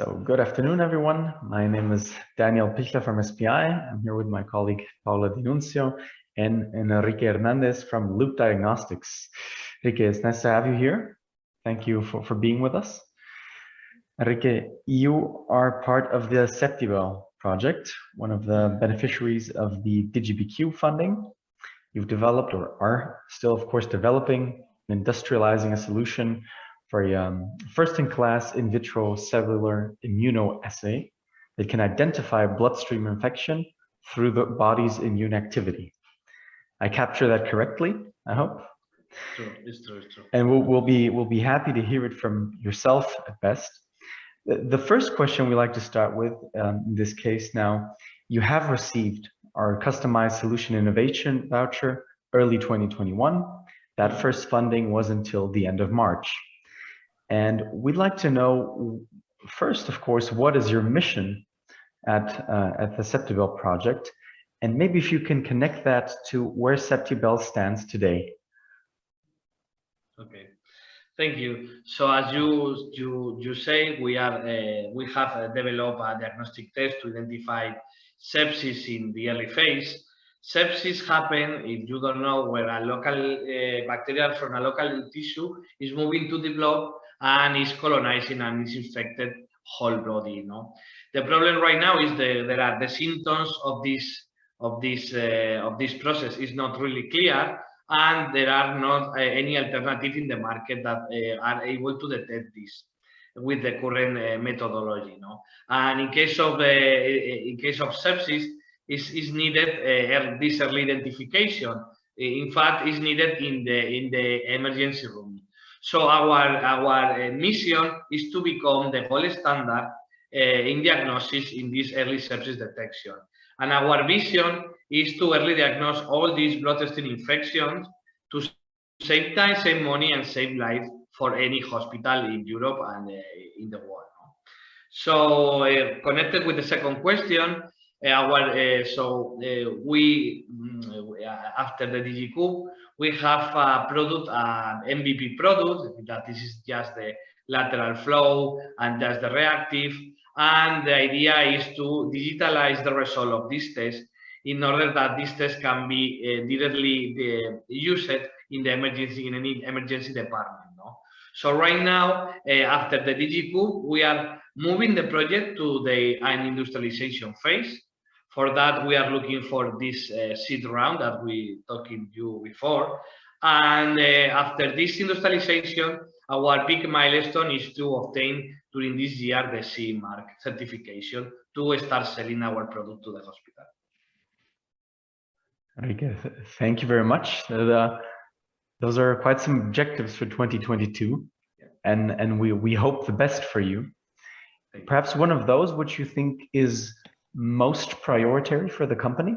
So good afternoon, everyone. My name is Daniel Pichler from SPI. I'm here with my colleague Paula Dinuncio and Enrique Hernández from Loop Diagnostics. Enrique, it's nice to have you here. Thank you for being with us. Enrique, you are part of the SeptiBell project, one of the beneficiaries of the DIGI-B-CUBE funding. You've developed, or are still, of course, developing and industrializing a solution for a first-in-class in vitro cellular immunoassay that can identify bloodstream infection through the body's immune activity. I capture that correctly, I hope. True, it's true, it's true. And we'll be happy to hear it from yourself at best. The first question we like to start with in this case now, you have received our customized solution innovation voucher early 2021. That first funding was until the end of March. And we'd like to know, first, of course, what is your mission at the SeptiBell project? And maybe if you can connect that to where SeptiBell stands today. Okay, thank you. So as you say, we have developed a diagnostic test to identify sepsis in the early phase. Sepsis happens, if you don't know, where a local bacteria from a local tissue is moving to the blood and is colonizing and is infected whole body. You know, the problem right now is there are the symptoms of this process is not really clear, and there are not any alternative in the market that are able to detect this with the current methodology. No, and in case of sepsis, is needed this early identification. In fact, is needed in the emergency room. So our mission is to become the gold standard in diagnosis in this early sepsis detection. And our vision is to early diagnose all these bloodstream infections to save time, save money, and save life for any hospital in Europe and in the world. So connected with the second question, after the DIGI-B-CUBE, we have a product, an MVP product, that this is just the lateral flow and just the reactive. And the idea is to digitalize the result of this test in order that this test can be directly used in any emergency department. No? So right now, after the DIGI-B-CUBE, we are moving the project to an industrialization phase. For that, we are looking for this seed round that we talked to you before. And after this industrialization, our big milestone is to obtain during this year the CE mark certification to start selling our product to the hospital. Very good. Thank you very much. Those are quite some objectives for 2022, and we hope the best for you. Perhaps one of those which you think is most priority for the company?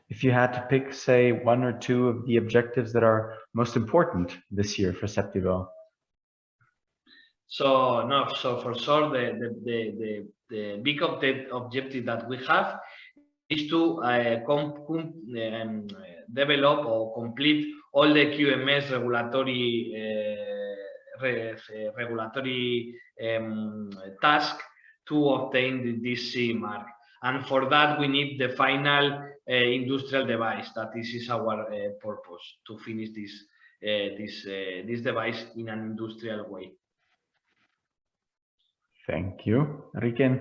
If you had to pick, say, one or two of the objectives that are most important this year for SeptiBell. So for sure, the big objective that we have is to develop or complete all the QMS regulatory task to obtain this CE mark. And for that, we need the final industrial device. That this is our purpose, to finish this device in an industrial way. Thank you, Enrique.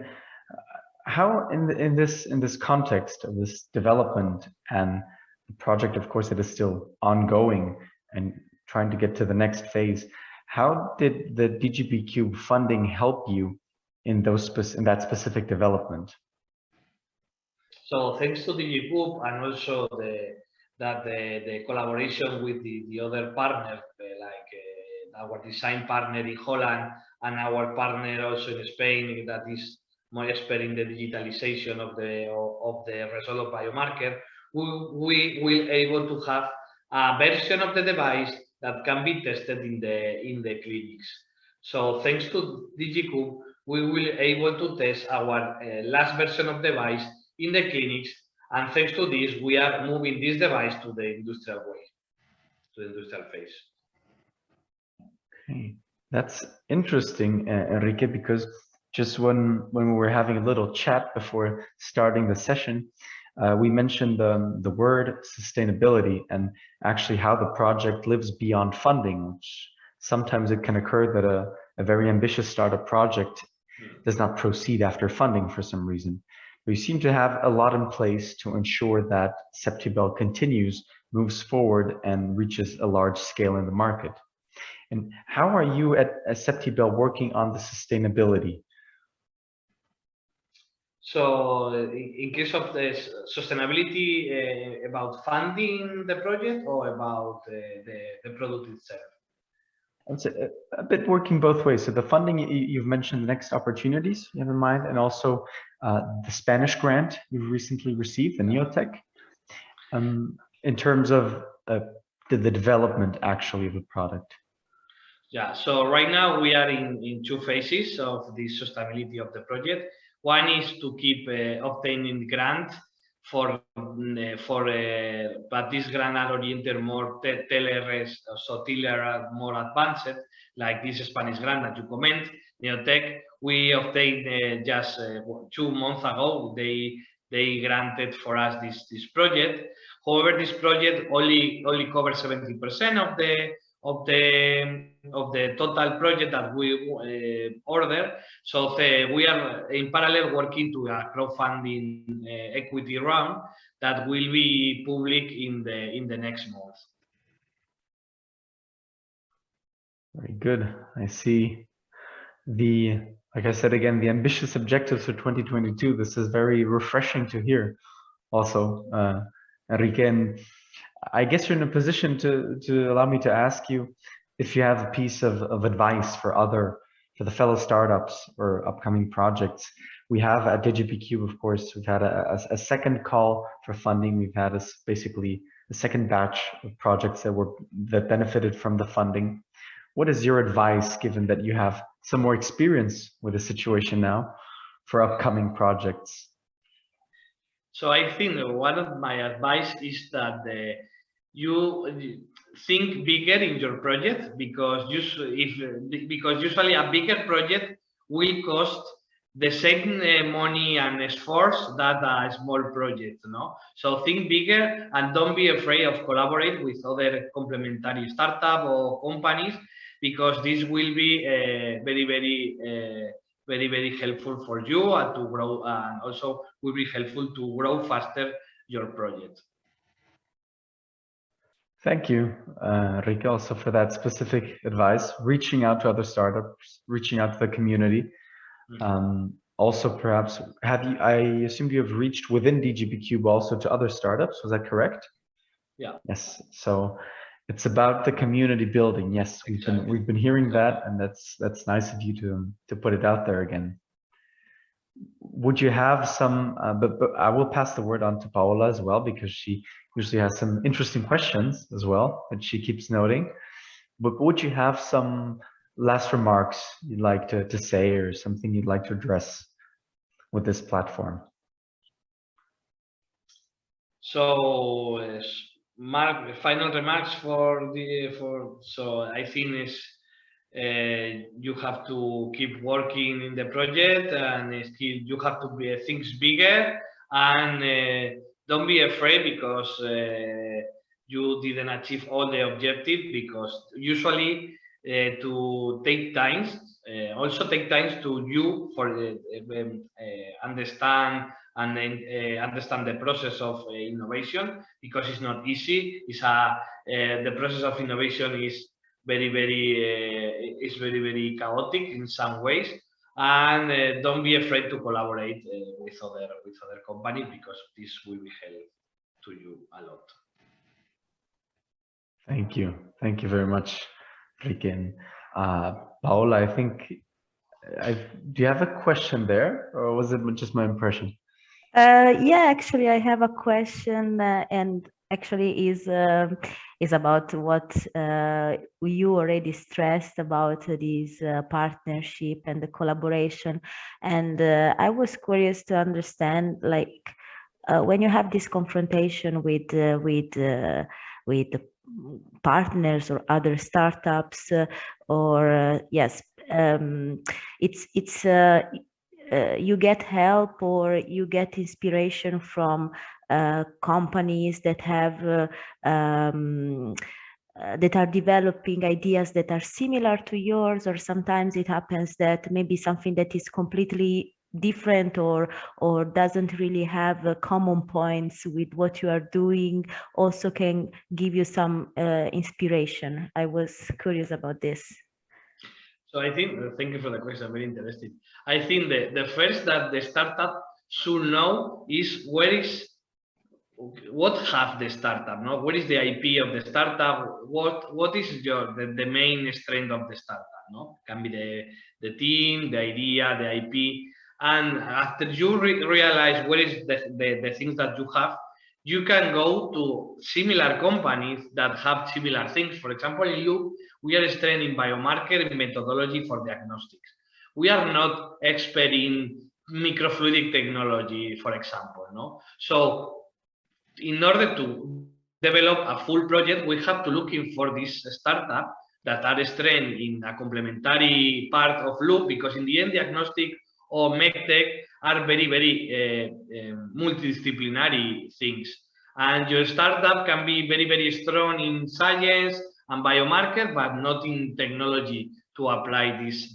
How in this context of this development and the project, of course, it is still ongoing and trying to get to the next phase, how did the DIGI-B-CUBE funding help you in that specific development? So thanks to DIGI-B-CUBE and also the collaboration with the other partners, like our design partner in Holland and our partner also in Spain, that is more expert in the digitalization of the result of biomarker, we will able to have a version of the device that can be tested in the clinics. So thanks to DIGI-B-CUBE, we will able to test our last version of device in the clinics, and thanks to this, we are moving this device to the industrial way, to the industrial phase. Okay, that's interesting, Enrique, because just when we were having a little chat before starting the session, we mentioned the word sustainability and actually how the project lives beyond funding, which sometimes it can occur that a very ambitious startup project does not proceed after funding for some reason. We seem to have a lot in place to ensure that SeptiBell continues, moves forward, and reaches a large scale in the market. And how are you at SeptiBell working on the sustainability? So in case of the sustainability, about funding the project or about the product itself? It's a bit working both ways. So the funding, you've mentioned the next opportunities you have in mind, and also the Spanish grant you've recently received, the Neotech, in terms of the development actually of the product. Yeah, so right now we are in two phases of the sustainability of the project. One is to keep obtaining grant but this grant are oriented more TLRs, so TLR more advanced, like this Spanish grant that you comment, Neotech. We obtained just 2 months ago. They granted for us this project. However, this project only covers 70% of the total project that we order. So we are in parallel working to a crowdfunding equity round that will be public in the next month. Very good. I see like I said again, the ambitious objectives for 2022. This is very refreshing to hear also, Enrique. And I guess you're in a position to allow me to ask you if you have a piece of advice for the fellow startups or upcoming projects. We have at DIGI-B-CUBE, of course, we've had a second call for funding. We've had basically a second batch of projects that benefited from the funding. What is your advice, given that you have some more experience with the situation now, for upcoming projects? So I think one of my advice is that you think bigger in your project, because usually a bigger project will cost the same money and effort that a small project, no? So think bigger and don't be afraid of collaborate with other complementary startup or companies, because this will be very helpful for you and to grow, and also will be helpful to grow faster your project. Thank you, Enrique, also for that specific advice, reaching out to other startups, reaching out to the community. Also, perhaps, I assume you have reached within DIGI-B-CUBE also to other startups, was that correct? Yeah. Yes, so it's about the community building. Yes, we've been hearing that, and that's nice of you to put it out there again. Would you have some, but I will pass the word on to Paola as well, because she usually has some interesting questions as well that she keeps noting. But would you have some last remarks you'd like to say, or something you'd like to address with this platform? So final remarks so I think is you have to keep working in the project, and still you have to think bigger, and don't be afraid because you didn't achieve all the objectives, because usually to take time, also take time to you for understand the process of innovation, because it's not easy. It's the process of innovation is very chaotic in some ways, and don't be afraid to collaborate with other companies, because this will be help to you a lot. Thank you very much, Enrique. Paola, I think do you have a question there, or was it just my impression? Yeah, actually, I have a question, and actually is about what you already stressed about this partnership and the collaboration. And I was curious to understand, like, when you have this confrontation with partners or other startups, or yes, it's you get help or you get inspiration from companies that have that are developing ideas that are similar to yours, or sometimes it happens that maybe something that is completely different or doesn't really have common points with what you are doing also can give you some inspiration. I was curious about this. So I think, thank you for the question, very interesting. I think the first that the startup should know is what have the startup, no? What is the IP of the startup? What is the main strength of the startup, no? Can be the team, the idea, the IP. And after you realize what is the things that you have, you can go to similar companies that have similar things. For example, in Loop, we are strength in biomarker methodology for diagnostics. We are not expert in microfluidic technology, for example, no? So in order to develop a full project, we have to looking for this startup that are strength in a complementary part of Loop, because in the end, diagnostic or medtech are very, very multidisciplinary things. And your startup can be very, very strong in science and biomarker, but not in technology to apply this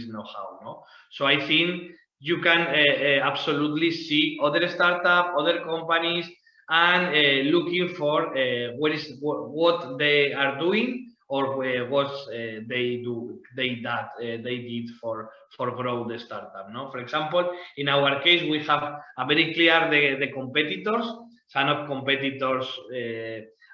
know-how. No? So I think you can absolutely see other startups, other companies, and looking for what they are doing or what they did for grow the startup. No, for example, in our case, we have a very clear the competitors. Some of competitors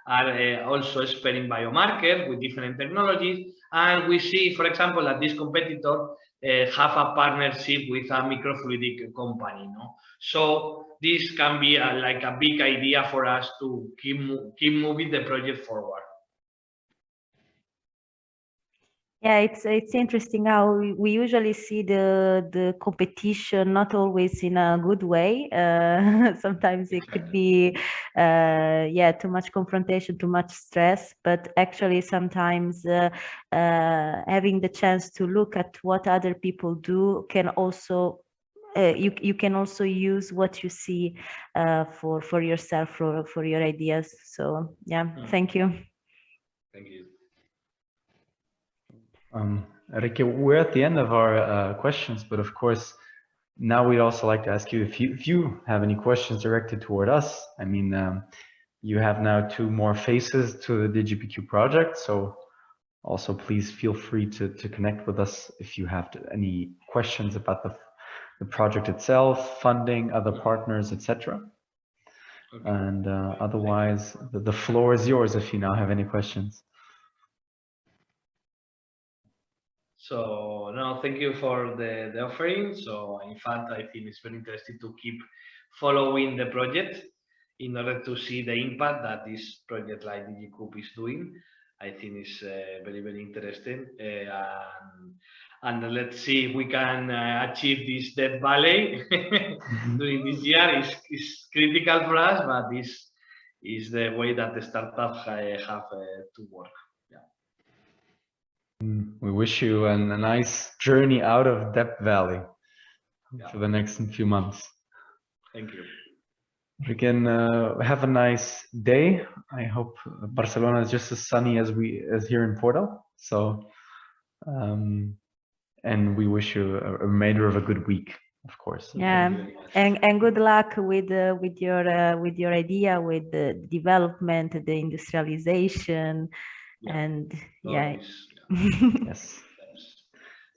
are also expert in biomarkers with different technologies, and we see, for example, that this competitor have a partnership with a microfluidic company. No, so this can be like a big idea for us to keep moving the project forward. Yeah, it's interesting how we usually see the competition not always in a good way. Sometimes it could be too much confrontation, too much stress, but actually sometimes having the chance to look at what other people do can also you can also use what you see for yourself, for your ideas. So yeah, thank you. Thank you. Enrique, we're at the end of our questions, but of course, now we'd also like to ask you if you have any questions directed toward us. I mean, you have now 2 more faces to the DIGI-B-CUBE project, so also please feel free to connect with us if you have any questions about the project itself, funding, other partners, etc. Okay. And otherwise, the floor is yours if you now have any questions. So no, thank you for the offering. So in fact, I think it's very interesting to keep following the project in order to see the impact that this project like DIGI-B-CUBE is doing. I think it's very, very interesting. And let's see if we can achieve this Death Valley during this year. Is critical for us, but this is the way that the startups have to work. We wish you a nice journey out of Death Valley for the next few months. Thank you. We can have a nice day. I hope Barcelona is just as sunny as here in Porto. So, and we wish you a remainder of a good week, of course. Yeah, and good luck with your idea, with the development, the industrialization, and Yes.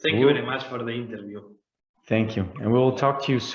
Thank you very much for the interview. Thank you, and we will talk to you soon.